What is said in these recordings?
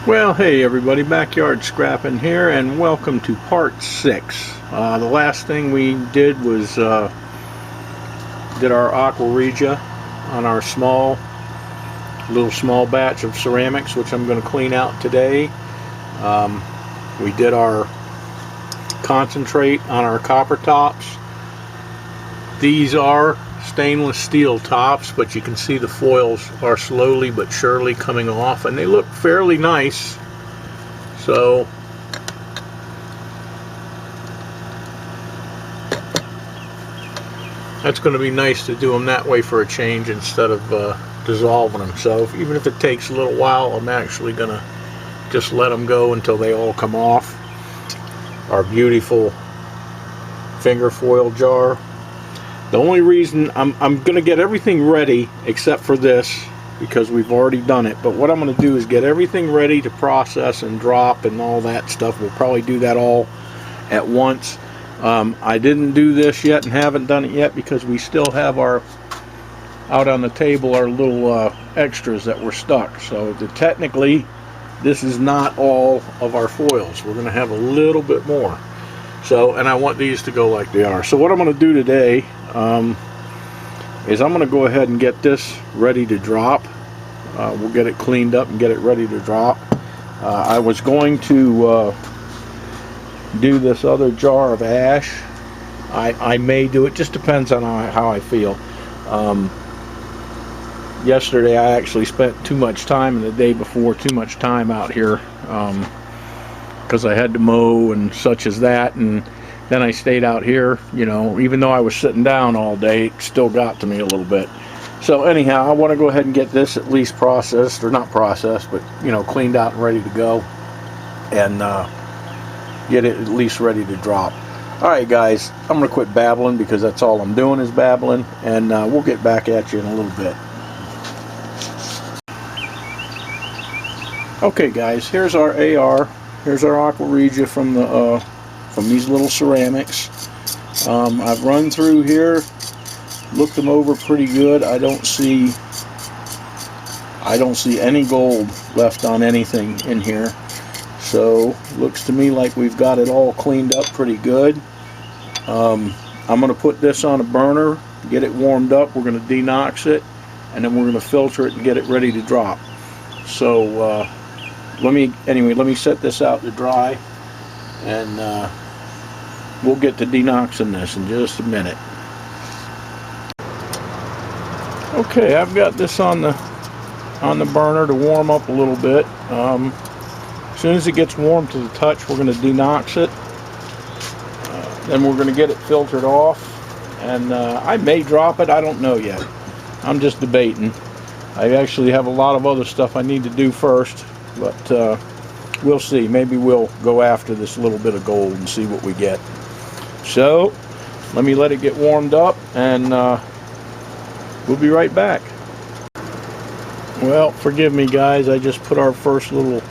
Well, hey everybody, Backyard Scrapping here, and welcome to part 6. The last thing we did was did our Aqua regia on our small batch of ceramics, which I'm going to clean out today. We did our concentrate on our copper tops. These are stainless steel tops, but you can see the foils are slowly but surely coming off, and they look fairly nice. So that's going to be nice to do them that way for a change instead of dissolving them. So even if it takes a little while, I'm actually going to just let them go until they all come off. Our beautiful finger foil jar. The only reason I'm going to get everything ready except for this, because we've already done it, but what I'm going to do is get everything ready to process and drop and all that stuff. We'll probably do that all at once. I didn't do this yet and haven't done it yet because we still have our out on the table our little extras that were stuck. So technically this is not all of our foils. We're going to have a little bit more. So, and I want these to go like they are. So what I'm going to do today is I'm going to go ahead and get this ready to drop. We'll get it cleaned up and get it ready to drop. I was going to do this other jar of ash. I may do it, just depends on how I feel. Yesterday I actually spent too much time, and the day before too much time out here, because I had to mow and such as that, and then I stayed out here, you know, even though I was sitting down all day, it still got to me a little bit. So anyhow, I want to go ahead and get this at least processed, or not processed, but, you know, cleaned out and ready to go, and get it at least ready to drop. Alright guys, I'm going to quit babbling because that's all I'm doing is babbling, and we'll get back at you in a little bit. Okay guys, here's our AR. Here's our Aqua regia from these little ceramics. I've run through here, looked them over pretty good. I don't see any gold left on anything in here. So looks to me like we've got it all cleaned up pretty good. I'm going to put this on a burner, get it warmed up. We're going to denox it, and then we're going to filter it and get it ready to drop. So let me set this out to dry, and we'll get to denoxing this in just a minute. Okay, I've got this on the burner to warm up a little bit. As soon as it gets warm to the touch, we're going to denox it. Then we're going to get it filtered off, and I may drop it. I don't know yet. I'm just debating. I actually have a lot of other stuff I need to do first, but we'll see. Maybe we'll go after this little bit of gold and see what we get. So let me let it get warmed up, and we'll be right back. Well, forgive me guys, I just put our first little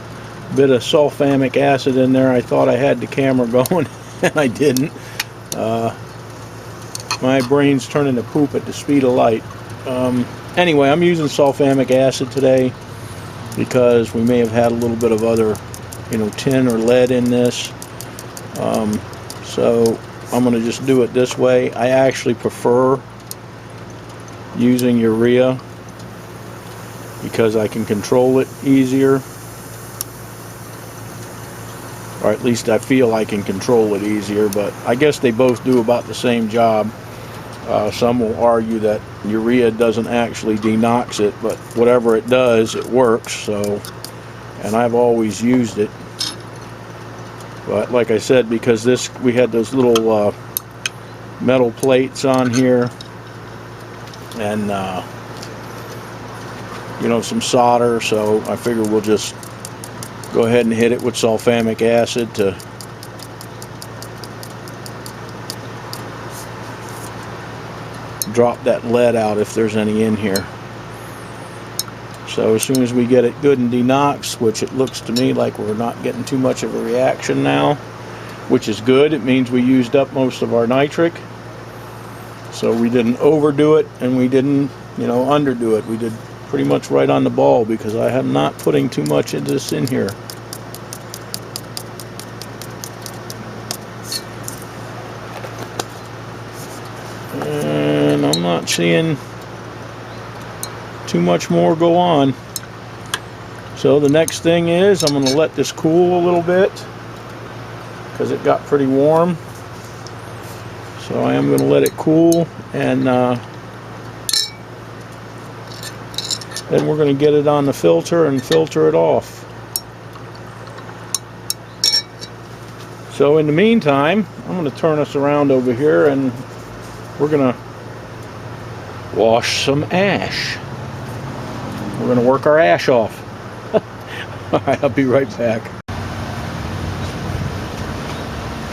bit of sulfuric acid in there. I thought I had the camera going and I didn't. My brain's turning to poop at the speed of light. Anyway, I'm using sulfuric acid today because we may have had a little bit of other, you know, tin or lead in this. So I'm going to just do it this way. I actually prefer using urea because I can control it easier, or at least I feel I can control it easier, but I guess they both do about the same job. Some will argue that urea doesn't actually denox it, but whatever it does, it works. So, and I've always used it. But like I said, because we had those little metal plates on here, and you know, some solder, so I figure we'll just go ahead and hit it with sulfuric acid to drop that lead out if there's any in here. So as soon as we get it good and denoxed, which it looks to me like we're not getting too much of a reaction now, which is good. It means we used up most of our nitric. So we didn't overdo it, and we didn't, you know, underdo it. We did pretty much right on the ball because I am not putting too much of this in here. And I'm not seeing too much more go on. So the next thing is I'm going to let this cool a little bit because it got pretty warm. So I am going to let it cool, and then we're going to get it on the filter and filter it off. So in the meantime, I'm going to turn us around over here and we're going to wash some ash. We're going to work our ash off. Alright, I'll be right back.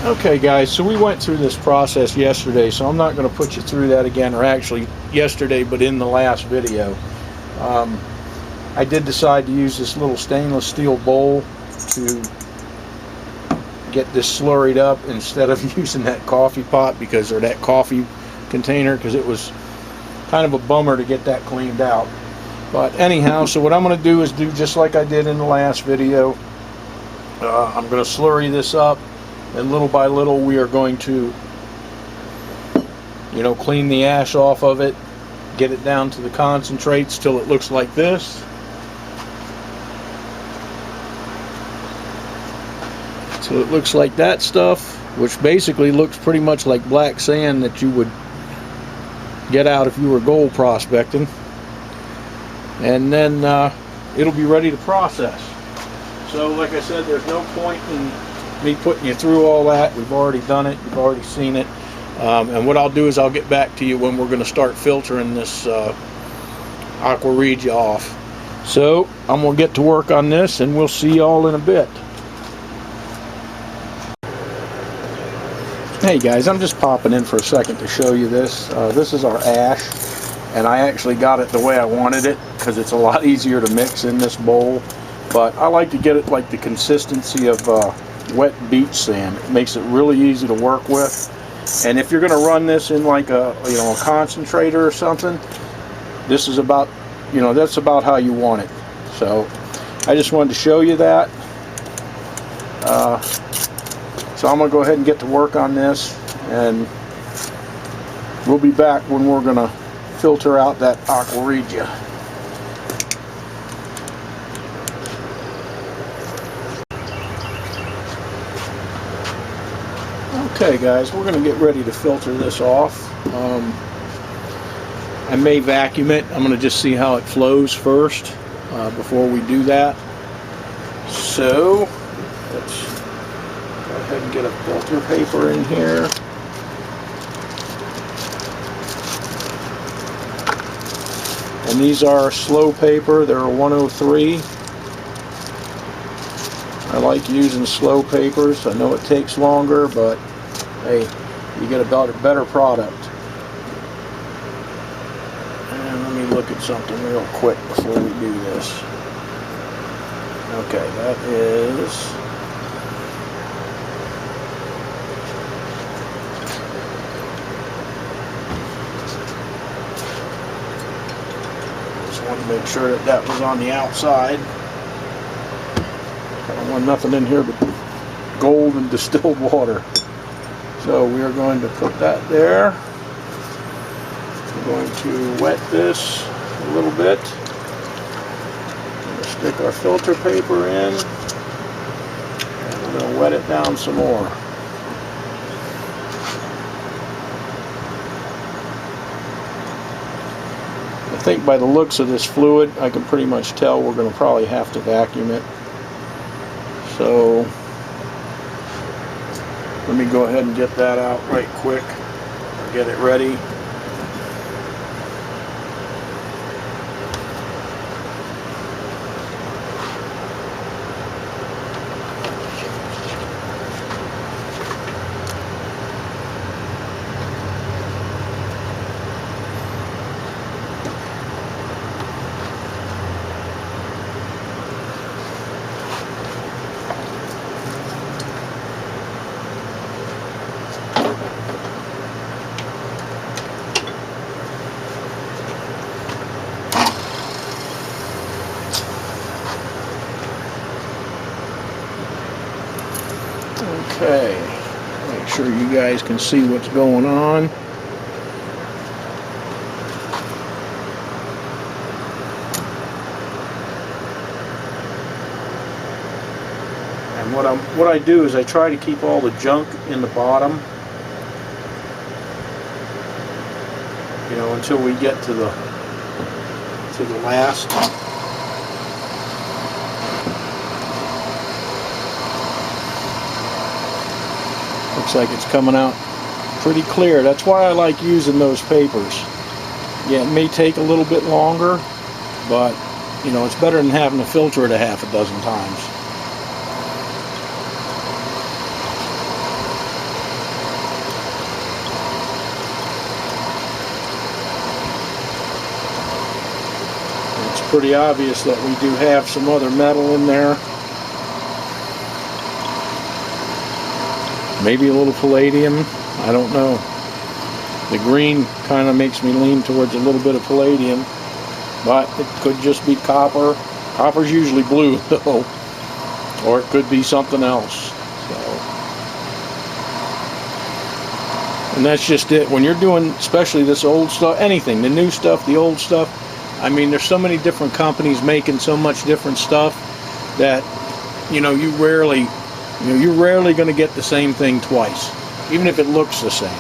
Okay guys, so we went through this process yesterday, so I'm not going to put you through that again, or actually yesterday, but in the last video. I did decide to use this little stainless steel bowl to get this slurried up instead of using that coffee pot or that coffee container, because it was kind of a bummer to get that cleaned out. But anyhow, so what I'm going to do is do just like I did in the last video. I'm going to slurry this up, and little by little we are going to, you know, clean the ash off of it, get it down to the concentrates till it looks like this. So it looks like that stuff, which basically looks pretty much like black sand that you would get out if you were gold prospecting. And then it'll be ready to process. So like I said, there's no point in me putting you through all that. We've already done it, you've already seen it. And what I'll do is I'll get back to you when we're going to start filtering this Aqua regia off. So I'm going to get to work on this, and we'll see y'all in a bit. Hey guys, I'm just popping in for a second to show you this. This is our ash, and I actually got it the way I wanted it because it's a lot easier to mix in this bowl. But I like to get it like the consistency of wet beach sand. It makes it really easy to work with. And if you're going to run this in like a concentrator or something, this is about, that's about how you want it. So I just wanted to show you that. So I'm going to go ahead and get to work on this, and we'll be back when we're going to filter out that Aqua regia. Okay guys, we're going to get ready to filter this off. I may vacuum it. I'm going to just see how it flows first before we do that. So let's go ahead and get a filter paper in here. And these are slow paper. They're a 103. I like using slow papers. I know it takes longer, but hey, you get about a better product. And let me look at something real quick before we do this. Okay, that is just want to make sure that that was on the outside. I don't want nothing in here but gold and distilled water. So we are going to put that there. We're going to wet this a little bit. We're going to stick our filter paper in, and we're going to wet it down some more. I think by the looks of this fluid, I can pretty much tell we're going to probably have to vacuum it. So let me go ahead and get that out right quick, get it ready. Okay, make sure you guys can see what's going on. And what I do is I try to keep all the junk in the bottom, you know, until we get to the last. Looks like it's coming out pretty clear. That's why I like using those papers. Yeah, it may take a little bit longer, but you know, it's better than having to filter it a half a dozen times. It's pretty obvious that we do have some other metal in there. Maybe a little palladium, I don't know. The green kind of makes me lean towards a little bit of palladium, but it could just be copper. Copper's usually blue though, or it could be something else. So, and that's just it. When you're doing, especially this old stuff, anything, the new stuff, the old stuff, I mean, there's so many different companies making so much different stuff that, you know, you're rarely going to get the same thing twice, even if it looks the same.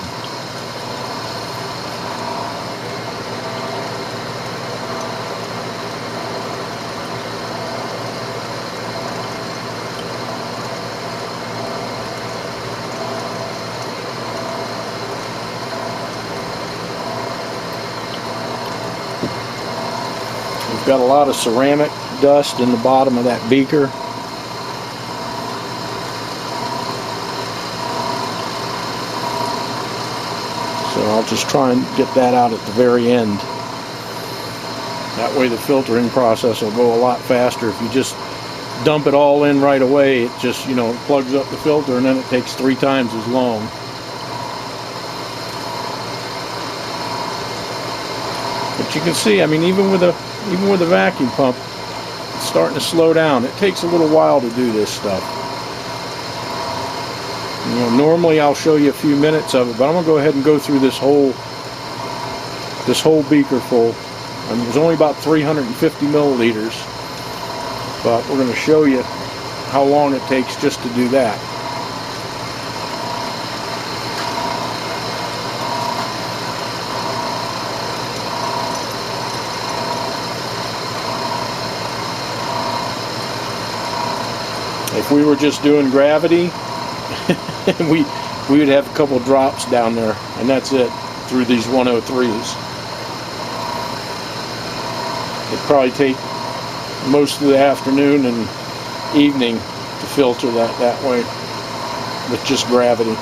We've got a lot of ceramic dust in the bottom of that beaker. So I'll just try and get that out at the very end. That way the filtering process will go a lot faster. If you just dump it all in right away, it just, you know, plugs up the filter and then it takes 3 times as long. But you can see, I mean, even with a vacuum pump, it's starting to slow down. It takes a little while to do this stuff. You know, normally I'll show you a few minutes of it, but I'm gonna go ahead and go through this whole beaker full. I mean, it was only about 350 milliliters, but we're gonna show you how long it takes just to do that. If we were just doing gravity, we would have a couple drops down there, and that's it through these 103s. It'd probably take most of the afternoon and evening to filter that way with just gravity.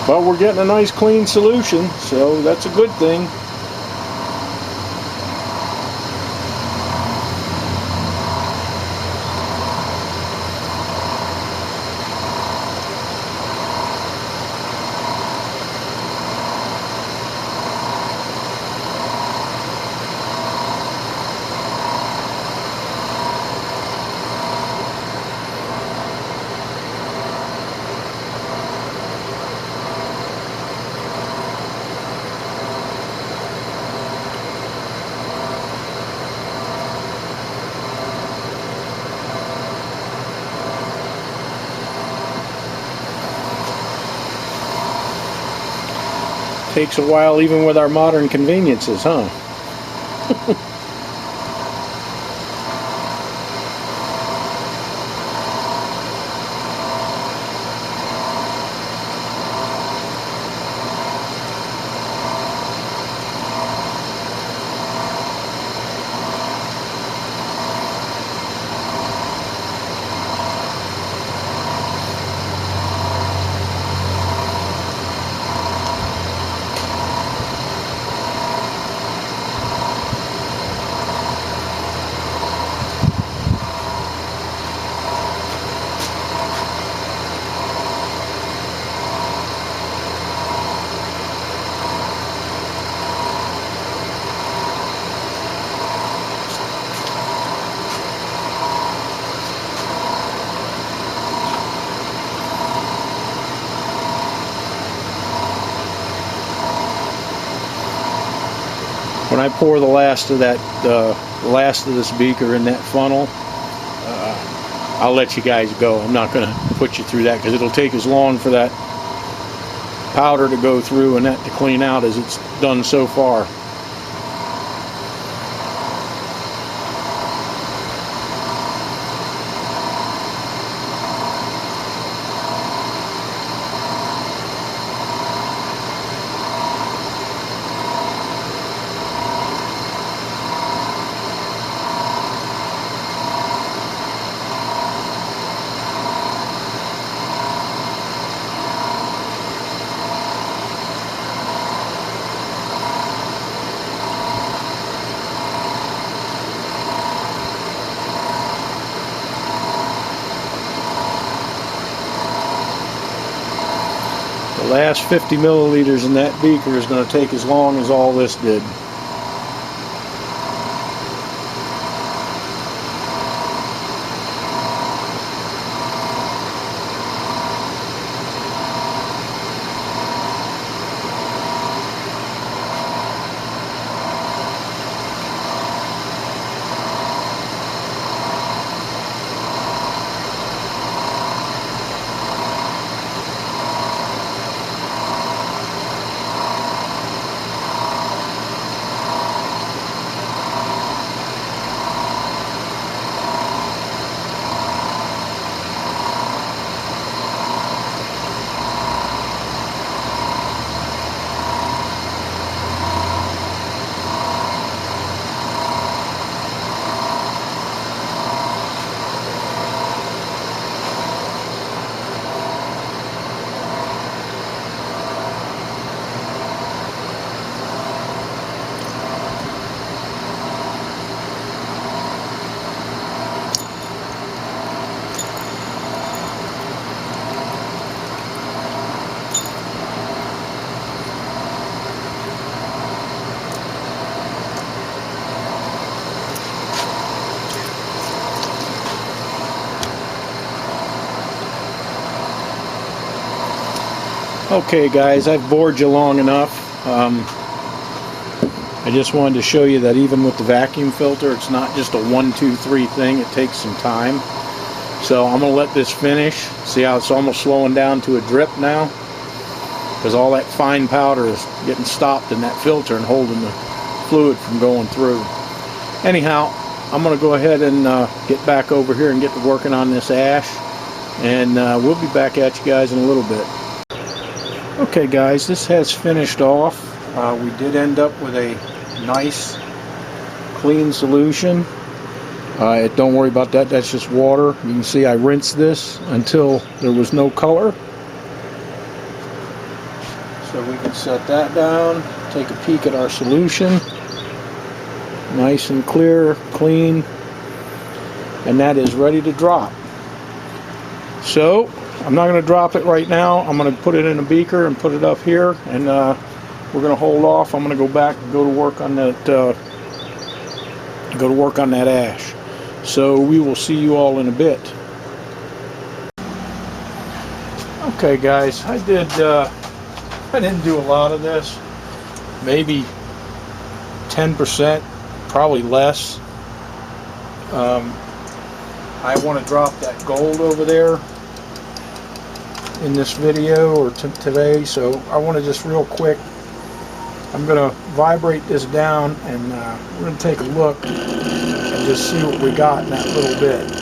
But we're getting a nice clean solution, so that's a good thing. Takes a while even with our modern conveniences, huh? when I pour the last of that, last of this beaker in that funnel, I'll let you guys go. I'm not going to put you through that because it'll take as long for that powder to go through and that to clean out as it's done so far. The last 50 milliliters in that beaker is going to take as long as all this did. Okay guys, I've bored you long enough. I just wanted to show you that even with the vacuum filter, it's not just a 1, 2, 3 thing. It takes some time. So I'm going to let this finish. See how it's almost slowing down to a drip now? Because all that fine powder is getting stopped in that filter and holding the fluid from going through. Anyhow, I'm going to go ahead and get back over here and get to working on this ash. And we'll be back at you guys in a little bit. Okay guys, this has finished off. We did end up with a nice clean solution. Don't worry about that, that's just water. You can see I rinsed this until there was no color. So we can set that down, take a peek at our solution. Nice and clear, clean, and that is ready to drop. So I'm not going to drop it right now. I'm going to put it in a beaker and put it up here, and we're going to hold off. I'm going to go back and go to work on that ash. So we will see you all in a bit. Okay guys, I didn't do a lot of this, maybe 10%, probably less. I want to drop that gold over there in this video or today, so I want to just real quick, I'm going to vibrate this down, and we're going to take a look and just see what we got in that little bit.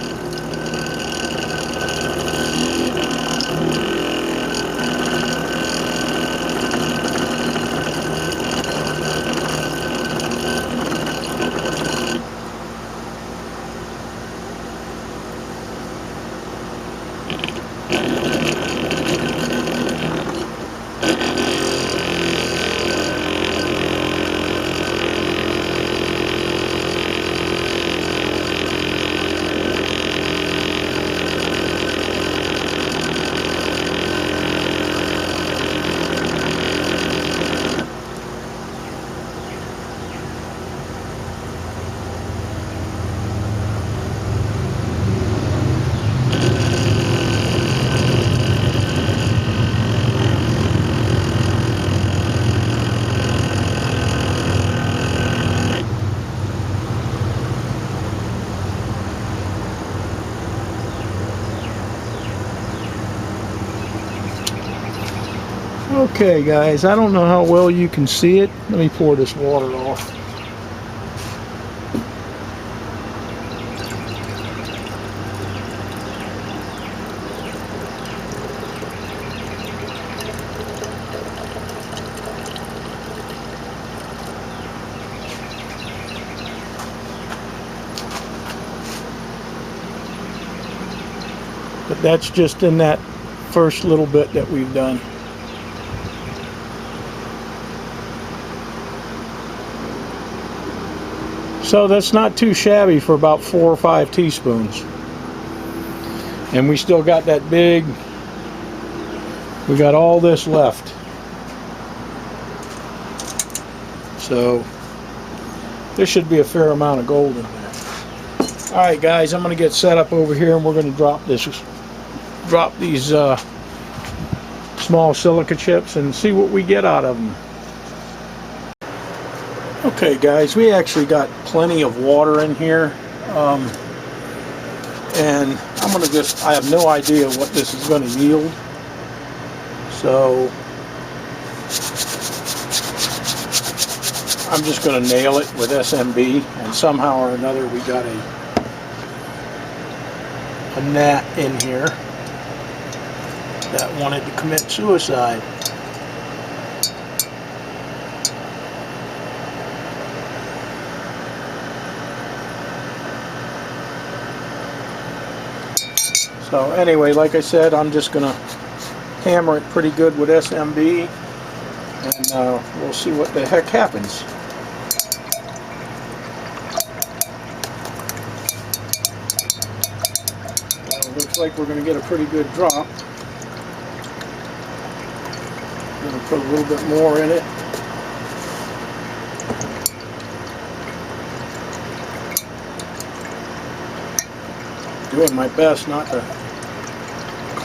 Okay guys, I don't know how well you can see it. Let me pour this water off. But that's just in that first little bit that we've done. So that's not too shabby for about 4 or 5 teaspoons. And we still got that big, we got all this left. So there should be a fair amount of gold in there. Alright guys, I'm going to get set up over here and we're going to drop these small silica chips and see what we get out of them. Okay guys, we actually got plenty of water in here, and I'm going to I have no idea what this is going to yield, so I'm just going to nail it with SMB, and somehow or another we got a gnat in here that wanted to commit suicide. So anyway, like I said, I'm just going to hammer it pretty good with SMB, and we'll see what the heck happens. Looks like we're going to get a pretty good drop. I'm going to put a little bit more in it. Doing my best not to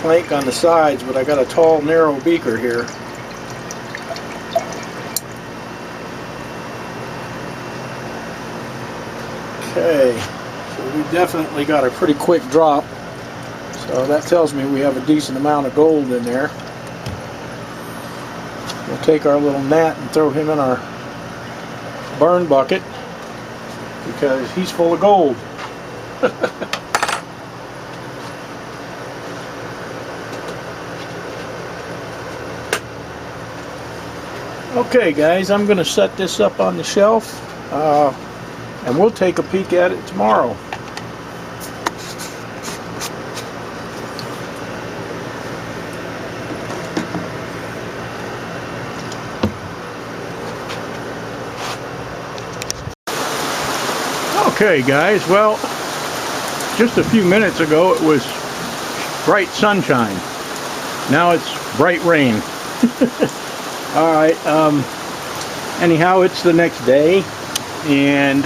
clank on the sides, but I got a tall, narrow beaker here. Okay, so we definitely got a pretty quick drop. So that tells me we have a decent amount of gold in there. We'll take our little gnat and throw him in our burn bucket because he's full of gold. Okay guys, I'm going to set this up on the shelf and we'll take a peek at it tomorrow. Okay guys, well, just a few minutes ago it was bright sunshine. Now it's bright rain. Alright, anyhow, it's the next day, and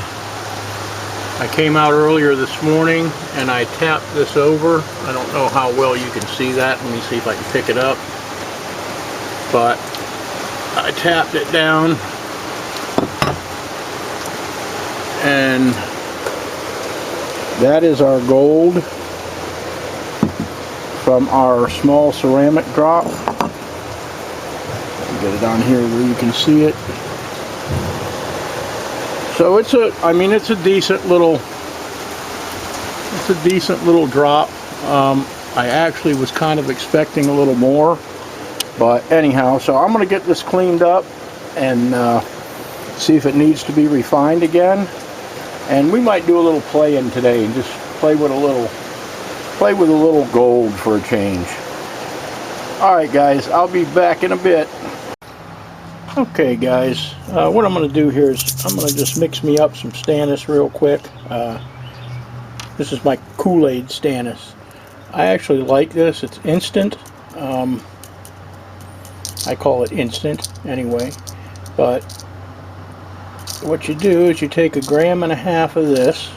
I came out earlier this morning and I tapped this over. I don't know how well you can see that. Let me see if I can pick it up. But I tapped it down, and that is our gold from our small ceramic drop. Get it on here where you can see it. So it's a decent little drop. I actually was kind of expecting a little more, but anyhow, so I'm going to get this cleaned up and see if it needs to be refined again. And we might do a little play-in today and just play with a little gold for a change. Alright guys, I'll be back in a bit. Okay guys, what I'm going to do here is I'm going to just mix me up some stannous real quick. This is my Kool-Aid stannous. I actually like this. It's instant. I call it instant anyway. But what you do is you take 1.5 grams of this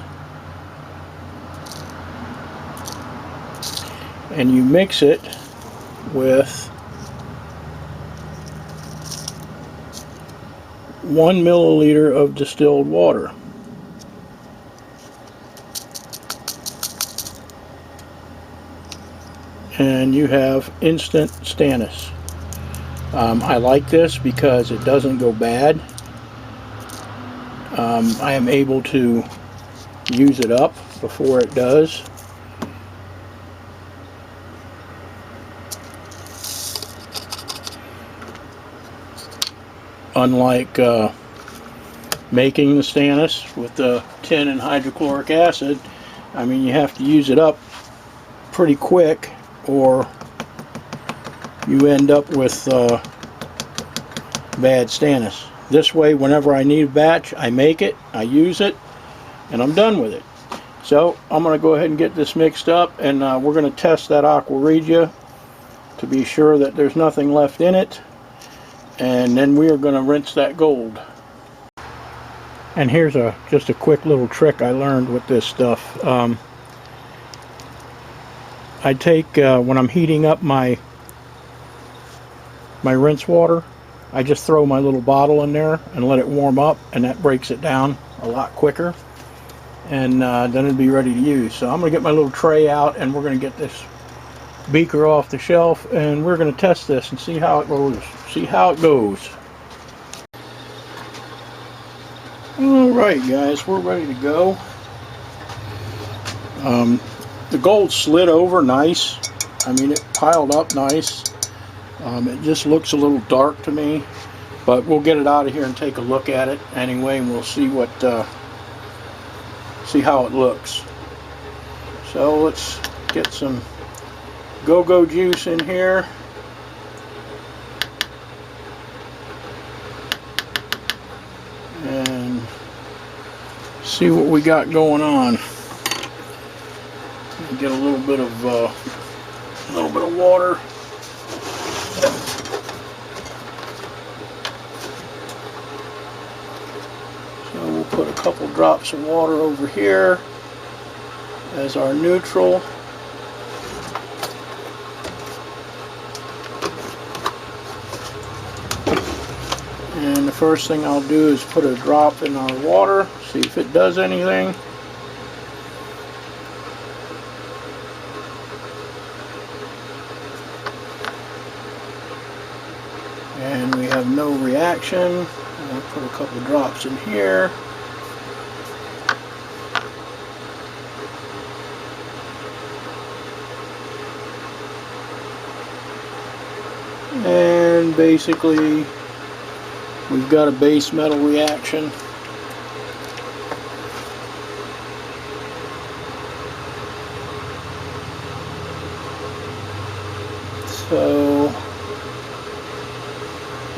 and you mix it with 1 milliliter of distilled water. And you have instant stannous. I like this because it doesn't go bad. I am able to use it up before it does. Unlike making the stannous with the tin and hydrochloric acid, I mean, you have to use it up pretty quick or you end up with bad stannous. This way, whenever I need a batch, I make it, I use it, and I'm done with it. So I'm going to go ahead and get this mixed up, and we're going to test that Aqua regia to be sure that there's nothing left in it, and then we are going to rinse that gold. And here's just a quick little trick I learned with this stuff. I take, when I'm heating up my rinse water, I just throw my little bottle in there and let it warm up, and that breaks it down a lot quicker, and then it'll be ready to use. So I'm going to get my little tray out, and we're going to get this beaker off the shelf, and we're going to test this and see how it goes. Alright guys, we're ready to go. The gold slid over nice. I mean, it piled up nice. It just looks a little dark to me, but we'll get it out of here and take a look at it anyway, and we'll see see how it looks. So let's get some go-go juice in here. And see what we got going on. Get a little bit of water. So we'll put a couple drops of water over here as our neutral. And the first thing I'll do is put a drop in our water, see if it does anything. And we have no reaction. I'll put a couple drops in here. And basically we've got a base metal reaction. So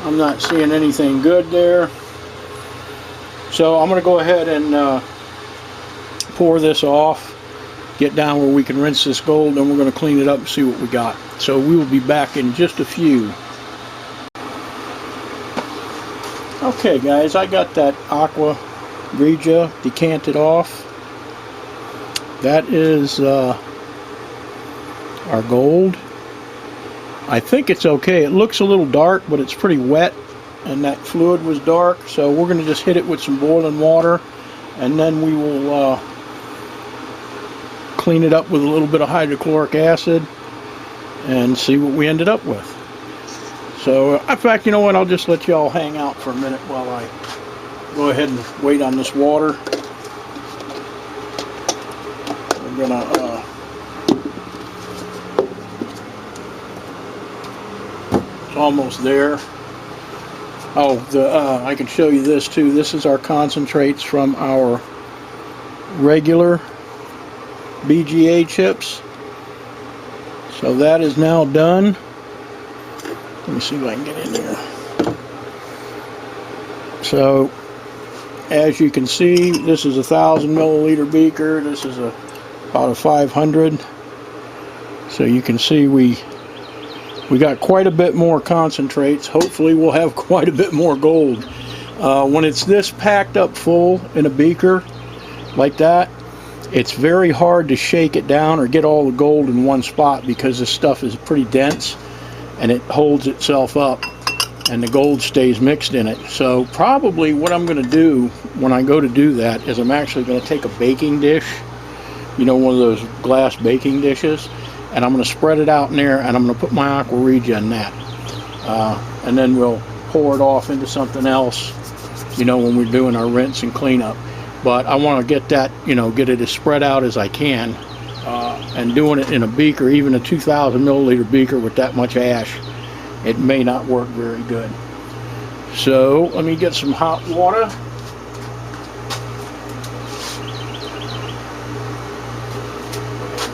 I'm not seeing anything good there. So I'm going to go ahead and pour this off, get down where we can rinse this gold, and we're going to clean it up and see what we got. So we will be back in just a few. Okay guys, I got that Aqua regia decanted off. That is our gold. I think it's okay. It looks a little dark, but it's pretty wet, and that fluid was dark. So we're going to just hit it with some boiling water, and then we will clean it up with a little bit of hydrochloric acid and see what we ended up with. So in fact, you know what, I'll just let you all hang out for a minute while I go ahead and wait on this water. We're gonna it's almost there. Oh, I can show you this too. This is our concentrates from our regular BGA chips. So that is now done. Let me see if I can get in there. So as you can see, this is a 1,000 milliliter beaker. This is about a 500. So you can see we got quite a bit more concentrates. Hopefully we'll have quite a bit more gold. When it's this packed up full in a beaker like that, it's very hard to shake it down or get all the gold in one spot, because this stuff is pretty dense and it holds itself up and the gold stays mixed in it. So probably what I'm going to do when I go to do that is I'm actually going to take a baking dish, you know, one of those glass baking dishes, and I'm going to spread it out in there, and I'm going to put my Aqua regia in that. and then we'll pour it off into something else, you know, when we're doing our rinse and cleanup. But I want to get that, you know, get it as spread out as I can, and doing it in a beaker, even a 2,000 milliliter beaker with that much ash, it may not work very good. So let me get some hot water.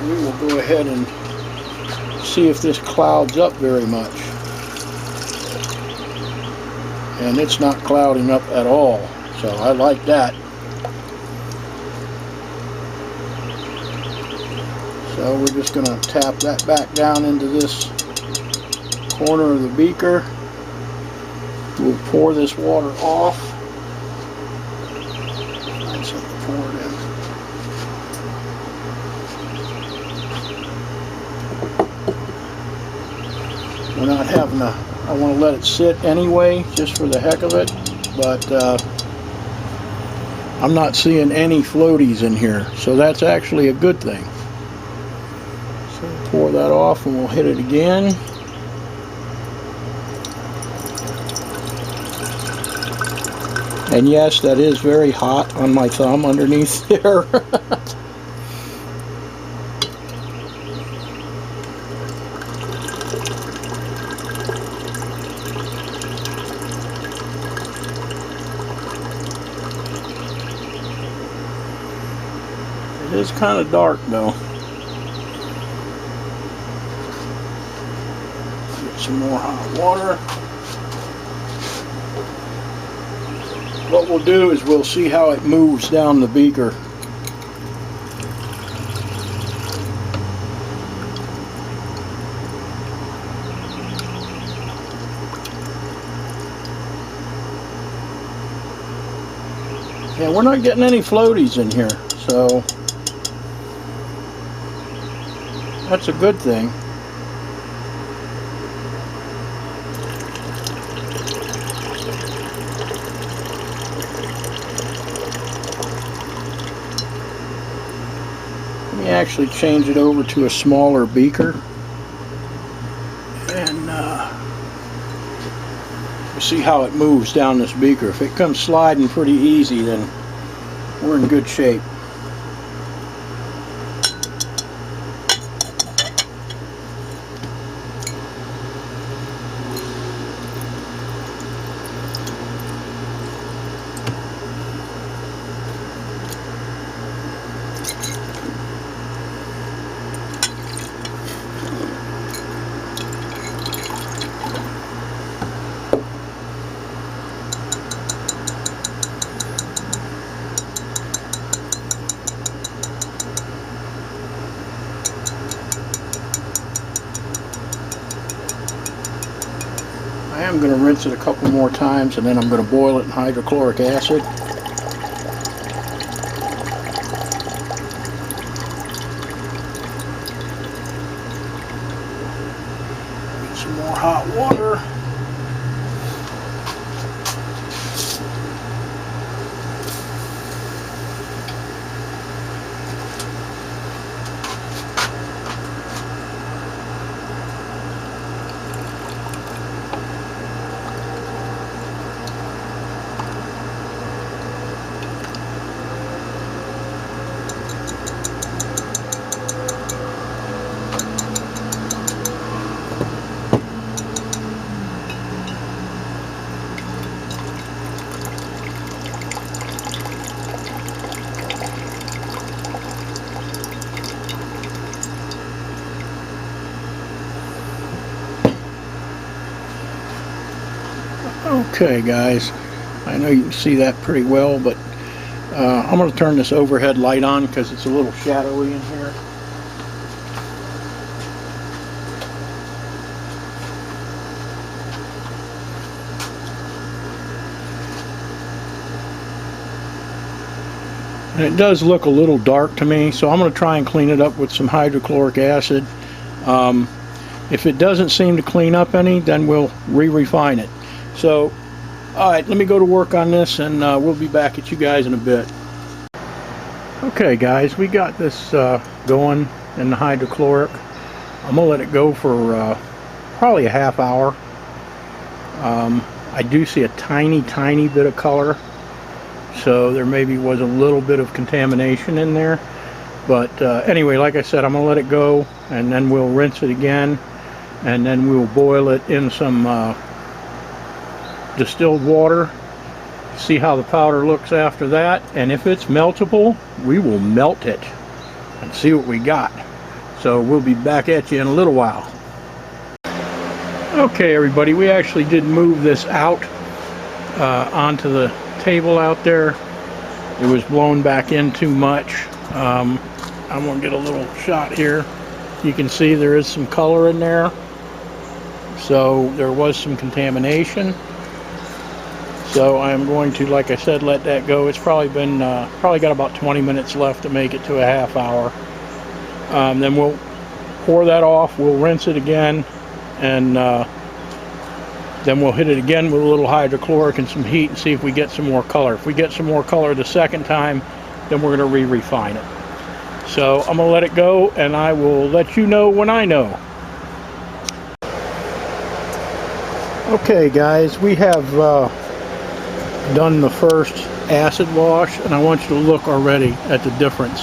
We will go ahead and see if this clouds up very much. And it's not clouding up at all, so I like that. So we're just going to tap that back down into this corner of the beaker. We'll pour this water off. Find something to pour it in. We're not having a, I want to let it sit anyway, just for the heck of it, but I'm not seeing any floaties in here, so that's actually a good thing. So pour that off and we'll hit it again. And yes, that is very hot on my thumb underneath there. It is kind of dark though. Get some more hot water. What we'll do is we'll see how it moves down the beaker. Yeah, we're not getting any floaties in here, so that's a good thing. Let me actually change it over to a smaller beaker, and we'll see how it moves down this beaker. If it comes sliding pretty easy, then we're in good shape. I am going to rinse it a couple more times, and then I'm going to boil it in hydrochloric acid. Get some more hot water. Okay guys, I know you can see that pretty well, but I'm going to turn this overhead light on because it's a little shadowy in here. And it does look a little dark to me, so I'm going to try and clean it up with some hydrochloric acid. If it doesn't seem to clean up any, then we'll re-refine it. So, alright, let me go to work on this, and we'll be back at you guys in a bit. Okay guys, we got this going in the hydrochloric. I'm going to let it go for probably a half hour. I do see a tiny bit of color, so there maybe was a little bit of contamination in there. But anyway, like I said, I'm gonna let it go, and then we'll rinse it again, and then we'll boil it in some distilled water, see how the powder looks after that, and if it's meltable, we will melt it and see what we got. So we'll be back at you in a little while. Okay, everybody, we actually did move this out onto the table out there. It was blown back in too much. I'm gonna get a little shot here. You can see there is some color in there, so there was some contamination. So I'm going to, like I said, let that go. It's probably been probably got about 20 minutes left to make it to a half hour. Then we'll pour that off, we'll rinse it again, and then we'll hit it again with a little hydrochloric and some heat and see if we get some more color. If we get some more color the second time, then we're going to refine it. So I'm going to let it go, and I will let you know when I know. Okay guys, we have done the first acid wash, and I want you to look already at the difference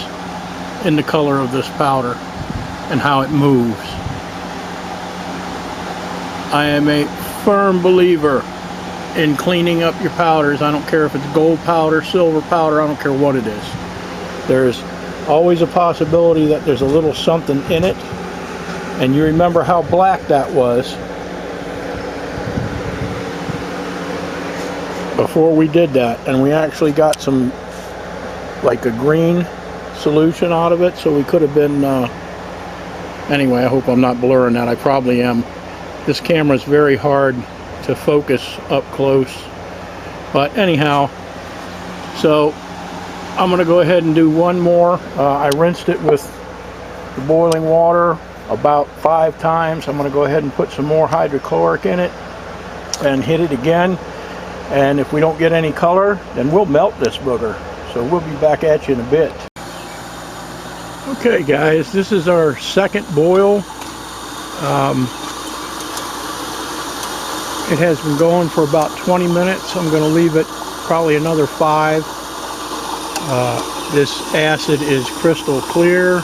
in the color of this powder and how it moves. I am a firm believer in cleaning up your powders. I don't care if it's gold powder, silver powder, I don't care what it is. There's always a possibility that there's a little something in it, and you remember how black that was before we did that, and we actually got some like a green solution out of it, so we could have been anyway, I hope I'm not blurring that. I probably am. This camera is very hard to focus up close, but anyhow, so I'm going to go ahead and do one more. I rinsed it with the boiling water about 5 times. I'm going to go ahead and put some more hydrochloric in it and hit it again, and if we don't get any color, then we'll melt this booger. So we'll be back at you in a bit. Okay guys, this is our second boil. It has been going for about 20 minutes. I'm going to leave it probably another 5. This acid is crystal clear,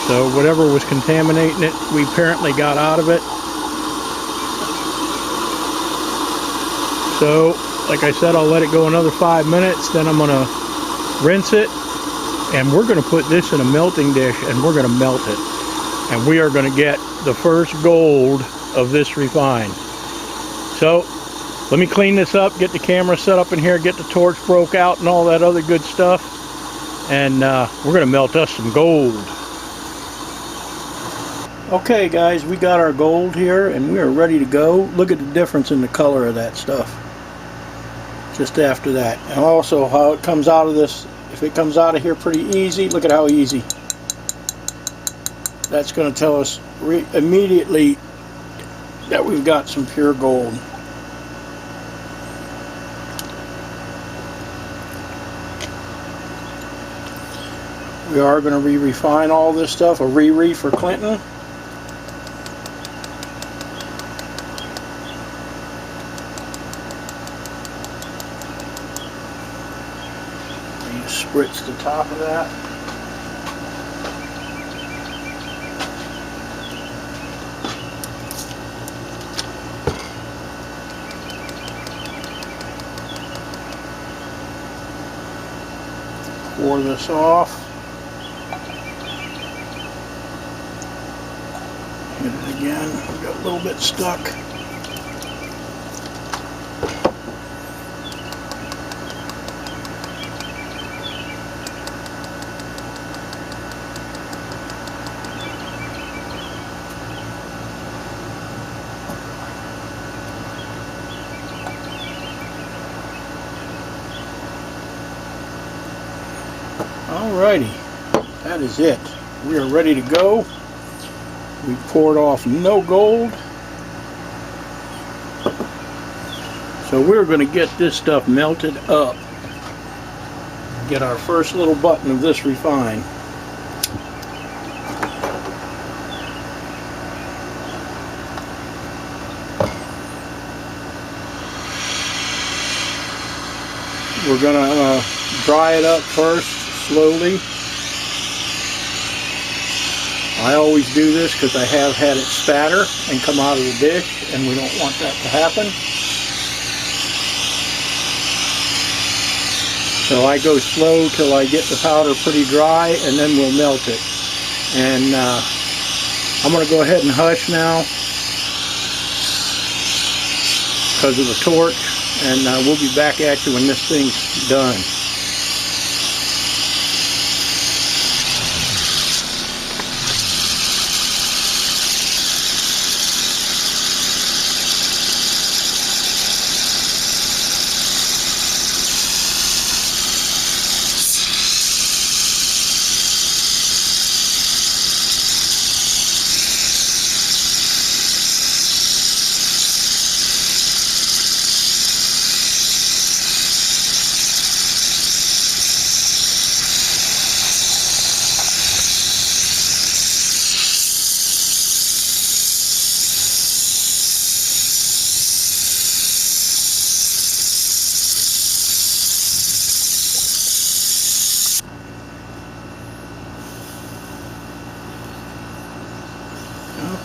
so whatever was contaminating it, we apparently got out of it. So like I said, I'll let it go another 5 minutes, then I'm going to rinse it, and we're going to put this in a melting dish, and we're going to melt it, and we are going to get the first gold of this refine. So let me clean this up, get the camera set up in here, get the torch broke out and all that other good stuff, and we're going to melt us some gold. Okay guys, we got our gold here and we are ready to go. Look at the difference in the color of that stuff just after that, and also how it comes out of this. If it comes out of here pretty easy, look at how easy. That's going to tell us immediately that we've got some pure gold. We are going to re-refine all this stuff, a re-re for Clinton. You spritz the top of that. Pour this off. Hit it again. We got a little bit stuck. Alrighty, that is it. We are ready to go. We poured off no gold. So we're going to get this stuff melted up. Get our first little button of this refine. We're gonna dry it up first, slowly. I always do this because I have had it spatter and come out of the dish, and we don't want that to happen. So I go slow till I get the powder pretty dry, and then we'll melt it. And I'm going to go ahead and hush now because of the torch, and we'll be back at you when this thing's done.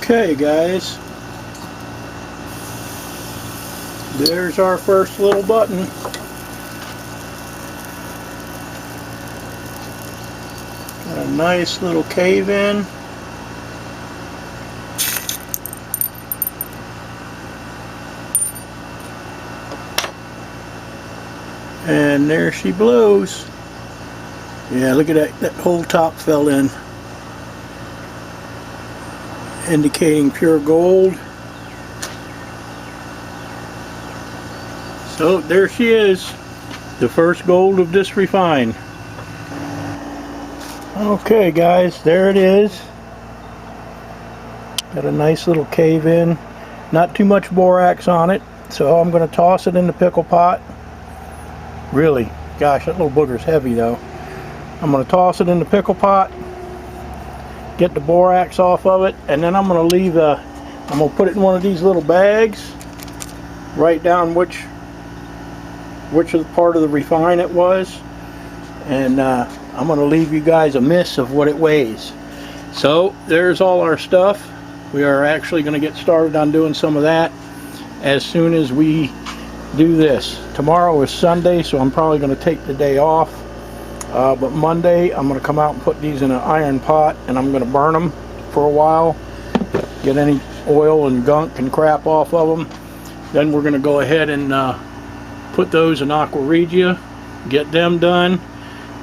Okay guys, there's our first little button. Got a nice little cave in. And there she blows. Yeah, look at that, that whole top fell in. Indicating pure gold. So there she is, the first gold of this refine. Okay guys, there it is. Got a nice little cave in, not too much borax on it, so I'm going to toss it in the pickle pot. Really, gosh, that little booger's heavy though. I'm going to toss it in the pickle pot, get the borax off of it, and then I'm going to leave I'm going to put it in one of these little bags, write down which of the part of the refine it was, and I'm going to leave you guys a miss of what it weighs. So there's all our stuff. We are actually going to get started on doing some of that as soon as we do this. Tomorrow is Sunday, so I'm probably going to take the day off. But Monday I'm going to come out and put these in an iron pot, and I'm going to burn them for a while, get any oil and gunk and crap off of them. Then we're going to go ahead and put those in Aqua Regia, get them done,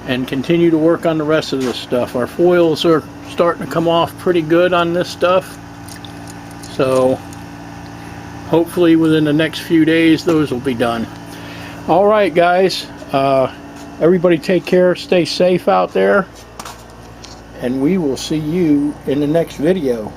and continue to work on the rest of this stuff. Our foils are starting to come off pretty good on this stuff, so hopefully within the next few days those will be done. Alright guys, everybody take care, stay safe out there, and we will see you in the next video.